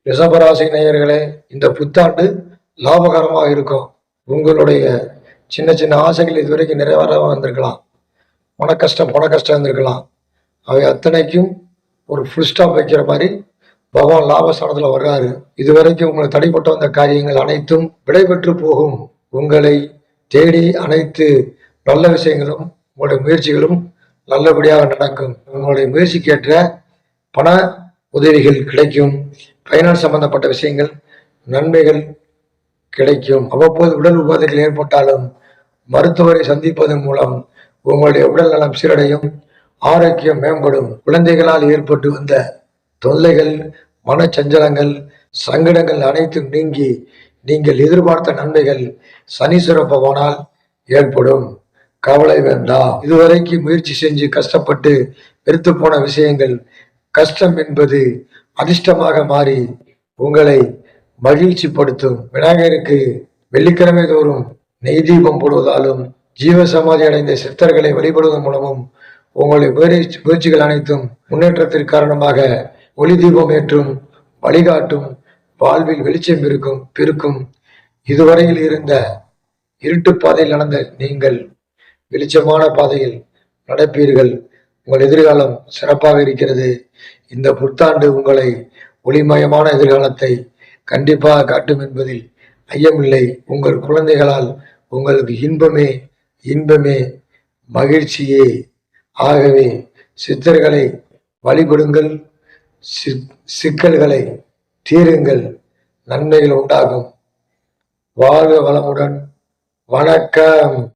ரிஷபராசி நேயர்களே, இந்த புத்தாண்டு லாபகரமாக இருக்கும். உங்களுடைய சின்ன சின்ன ஆசைகள் இதுவரைக்கும் நிறைவேறாம வந்திருக்கலாம். பண கஷ்டம் இருந்திருக்கலாம். அவை அத்தனைக்கும் ஒரு ஃபுல் ஸ்டாப் வைக்கிற மாதிரி பகவான் லாபஸ்தானத்துல வர்றாரு. இதுவரைக்கும் உங்களுக்கு தடைப்பட்டு வந்த காரியங்கள் அனைத்தும் விடைபெற்று போகும். உங்களை தேடி அனைத்து நல்ல விஷயங்களும் உங்களுடைய முயற்சிகளும் நல்லபடியாக நடக்கும். உங்களுடைய முயற்சிக்கேற்ற பண உதவிகள் கிடைக்கும். ஃபைனான்ஸ் சம்பந்தப்பட்ட விஷயங்கள் நன்மைகள் கிடைக்கும். அவ்வப்போது உடல் உபாதைகள் ஏற்பட்டாலும் மருத்துவரை சந்திப்பதன் மூலம் உங்களுடைய உடல் நலம் சீரடையும், ஆரோக்கியம் மேம்படும். குழந்தைகளால் ஏற்பட்டு வந்த தொல்லைகள், மனச்சஞ்சலங்கள், சங்கடங்கள் அனைத்தும் நீங்கி நீங்கள் எதிர்பார்த்த நன்மைகள் சனீஸ்வர பகவானால் ஏற்படும். கவலை வேண்டாம். இதுவரைக்கும் முயற்சி செஞ்சு கஷ்டப்பட்டு வெறுத்து போன விஷயங்கள், கஷ்டம் என்பது அதிர்ஷ்டமாக மாறி உங்களை மகிழ்ச்சிப்படுத்தும். விநாயகருக்கு வெள்ளிக்கிழமை தோறும் நெய் தீபம் போடுவதாலும் ஜீவ சமாதி அடைந்த சித்தர்களை வழிபடுவதன் மூலமும் உங்களுடைய முயற்சிகள் அனைத்தும் முன்னேற்றத்திற்கு காரணமாக ஒளி தீபம் ஏற்றும் வழிகாட்டும். வாழ்வில் வெளிச்சம் பெருக்கும். இதுவரையில் இருந்த இருட்டு பாதையில் நடந்த நீங்கள் வெளிச்சமான பாதையில் நடப்பீர்கள். உங்கள் எதிர்காலம் சிறப்பாக இருக்கிறது. இந்த புத்தாண்டு உங்களை ஒளிமயமான எதிர்காலத்தை கண்டிப்பாக காட்டும் என்பதில் ஐயமில்லை. உங்கள் குழந்தைகளால் உங்களுக்கு இன்பமே மகிழ்ச்சியே. ஆகவே சித்தர்களை வழிபடுங்கள், சிக்கல்களை தீருங்கள், நன்மைகள் உண்டாகும். வாழ்க வளமுடன். வணக்கம்.